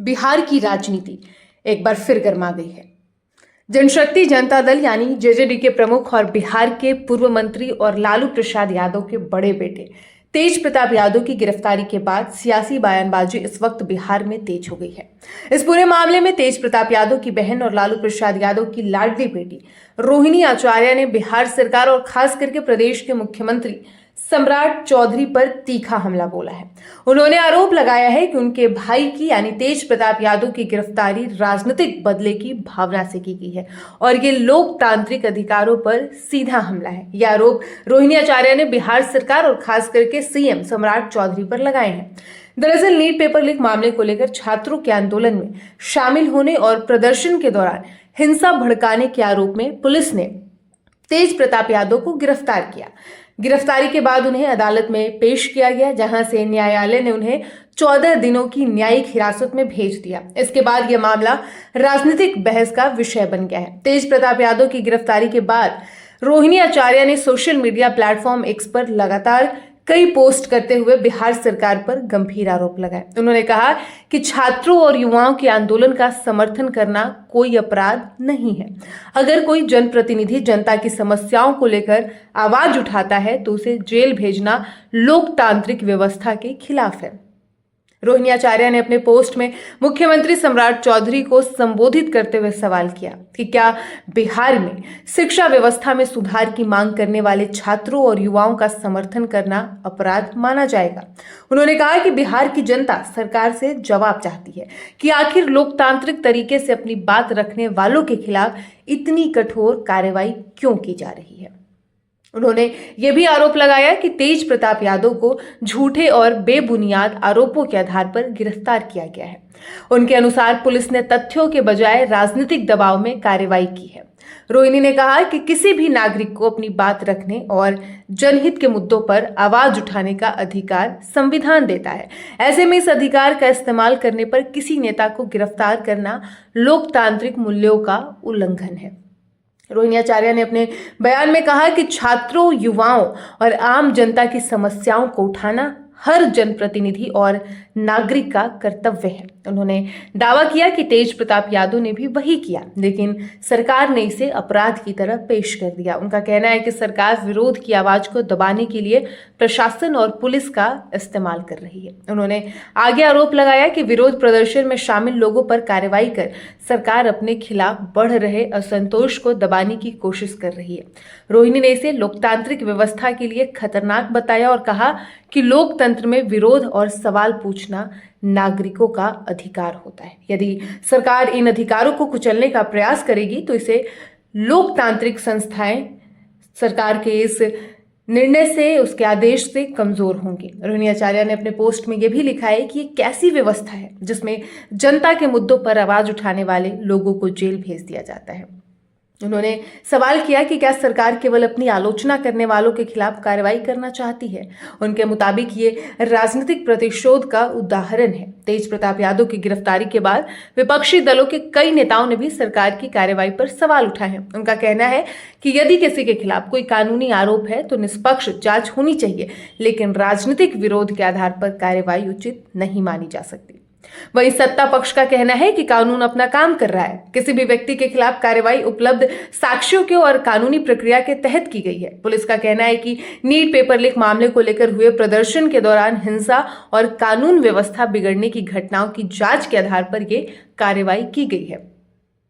बिहार की राजनीति एक बार फिर गर्मा गई है। जनशक्ति जनता दल यानी जेजेडी के प्रमुख और बिहार के पूर्व मंत्री और लालू प्रसाद यादव के बड़े बेटे तेज प्रताप यादव की गिरफ्तारी के बाद सियासी बयानबाजी इस वक्त बिहार में तेज हो गई है। इस पूरे मामले में तेज प्रताप यादव की बहन और लालू प्रसाद यादव की लाडली बेटी रोहिणी आचार्य ने बिहार सरकार और खास करके प्रदेश के मुख्यमंत्री सम्राट चौधरी पर तीखा हमला बोला है। उन्होंने आरोप लगाया है कि उनके भाई की यानी तेज प्रताप यादव की गिरफ्तारी राजनीतिक बदले की भावना से की गई है और ये लोकतांत्रिक अधिकारों पर सीधा हमला है। यह आरोप रोहिणी आचार्य ने बिहार सरकार और खास करके सीएम सम्राट चौधरी पर लगाए हैं। दरअसल नीट पेपर लीक मामले को लेकर छात्रों के आंदोलन में शामिल होने और प्रदर्शन के दौरान हिंसा भड़काने के आरोप में पुलिस ने तेज प्रताप यादव को गिरफ्तार किया। गिरफ्तारी के बाद उन्हें अदालत में पेश किया गया, जहां से न्यायालय ने उन्हें 14 दिनों की न्यायिक हिरासत में भेज दिया। इसके बाद यह मामला राजनीतिक बहस का विषय बन गया है। तेज प्रताप यादव की गिरफ्तारी के बाद रोहिणी आचार्य ने सोशल मीडिया प्लेटफॉर्म एक्स पर लगातार कई पोस्ट करते हुए बिहार सरकार पर गंभीर आरोप लगाए। उन्होंने कहा कि छात्रों और युवाओं के आंदोलन का समर्थन करना कोई अपराध नहीं है। अगर कोई जनप्रतिनिधि जनता की समस्याओं को लेकर आवाज उठाता है तो उसे जेल भेजना लोकतांत्रिक व्यवस्था के खिलाफ है। रोहिणी आचार्य ने अपने पोस्ट में मुख्यमंत्री सम्राट चौधरी को संबोधित करते हुए सवाल किया कि क्या बिहार में शिक्षा व्यवस्था में सुधार की मांग करने वाले छात्रों और युवाओं का समर्थन करना अपराध माना जाएगा। उन्होंने कहा कि बिहार की जनता सरकार से जवाब चाहती है कि आखिर लोकतांत्रिक तरीके से अपनी बात रखने वालों के खिलाफ इतनी कठोर कार्रवाई क्यों की जा रही है। उन्होंने यह भी आरोप लगाया कि तेज प्रताप यादव को झूठे और बेबुनियाद आरोपों के आधार पर गिरफ्तार किया गया है। उनके अनुसार पुलिस ने तथ्यों के बजाय राजनीतिक दबाव में कार्रवाई की है। रोहिणी ने कहा कि किसी भी नागरिक को अपनी बात रखने और जनहित के मुद्दों पर आवाज उठाने का अधिकार संविधान देता है। ऐसे में इस अधिकार का इस्तेमाल करने पर किसी नेता को गिरफ्तार करना लोकतांत्रिक मूल्यों का उल्लंघन है। रोहिणी आचार्य ने अपने बयान में कहा कि छात्रों, युवाओं और आम जनता की समस्याओं को उठाना हर जनप्रतिनिधि और नागरिक का कर्तव्य है। उन्होंने दावा किया कि तेज प्रताप यादव ने भी वही किया, लेकिन सरकार ने इसे अपराध की तरह पेश कर दिया। उनका कहना है कि सरकार विरोध की आवाज को दबाने के लिए प्रशासन और पुलिस का इस्तेमाल कर रही है। उन्होंने आगे आरोप लगाया कि विरोध प्रदर्शन में शामिल लोगों पर कार्रवाई कर सरकार अपने खिलाफ बढ़ रहे असंतोष को दबाने की कोशिश कर रही है। रोहिणी ने इसे लोकतांत्रिक व्यवस्था के लिए खतरनाक बताया और कहा कि लोकतंत्र में विरोध और सवाल पूछना नागरिकों का अधिकार होता है। यदि सरकार इन अधिकारों को कुचलने का प्रयास करेगी तो इसे लोकतांत्रिक संस्थाएं सरकार के इस निर्णय से, उसके आदेश से कमजोर होंगी। रोहिणी आचार्य ने अपने पोस्ट में यह भी लिखा है कि ये कैसी व्यवस्था है जिसमें जनता के मुद्दों पर आवाज उठाने वाले लोगों को जेल भेज दिया जाता है। उन्होंने सवाल किया कि क्या सरकार केवल अपनी आलोचना करने वालों के खिलाफ कार्रवाई करना चाहती है। उनके मुताबिक ये राजनीतिक प्रतिशोध का उदाहरण है। तेज प्रताप यादव की गिरफ्तारी के बाद विपक्षी दलों के कई नेताओं ने भी सरकार की कार्रवाई पर सवाल उठाए हैं। उनका कहना है कि यदि किसी के खिलाफ कोई कानूनी आरोप है तो निष्पक्ष जांच होनी चाहिए, लेकिन राजनीतिक विरोध के आधार पर कार्रवाई उचित नहीं मानी जा सकती। वहीं सत्ता पक्ष का कहना है कि कानून अपना काम कर रहा है। किसी भी व्यक्ति के खिलाफ कार्रवाई उपलब्ध साक्ष्यों के और कानूनी प्रक्रिया के तहत की गई है। पुलिस का कहना है कि नीट पेपर लीक मामले को लेकर हुए प्रदर्शन के दौरान हिंसा और कानून व्यवस्था बिगड़ने की घटनाओं की जांच के आधार पर यह कार्रवाई की गई है।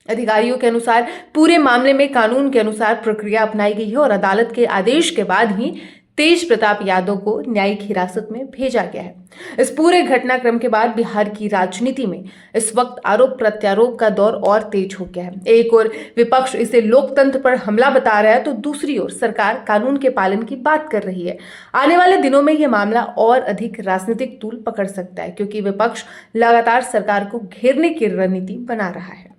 अधिकारियों के अनुसार पूरे मामले में कानून के अनुसार प्रक्रिया अपनाई गई है और अदालत के आदेश के बाद ही तेज प्रताप यादव को न्यायिक हिरासत में भेजा गया है। इस पूरे घटनाक्रम के बाद बिहार की राजनीति में इस वक्त आरोप प्रत्यारोप का दौर और तेज हो गया है। एक ओर विपक्ष इसे लोकतंत्र पर हमला बता रहा है तो दूसरी ओर सरकार कानून के पालन की बात कर रही है। आने वाले दिनों में यह मामला और अधिक राजनीतिक तूल पकड़ सकता है, क्योंकि विपक्ष लगातार सरकार को घेरने की रणनीति बना रहा है।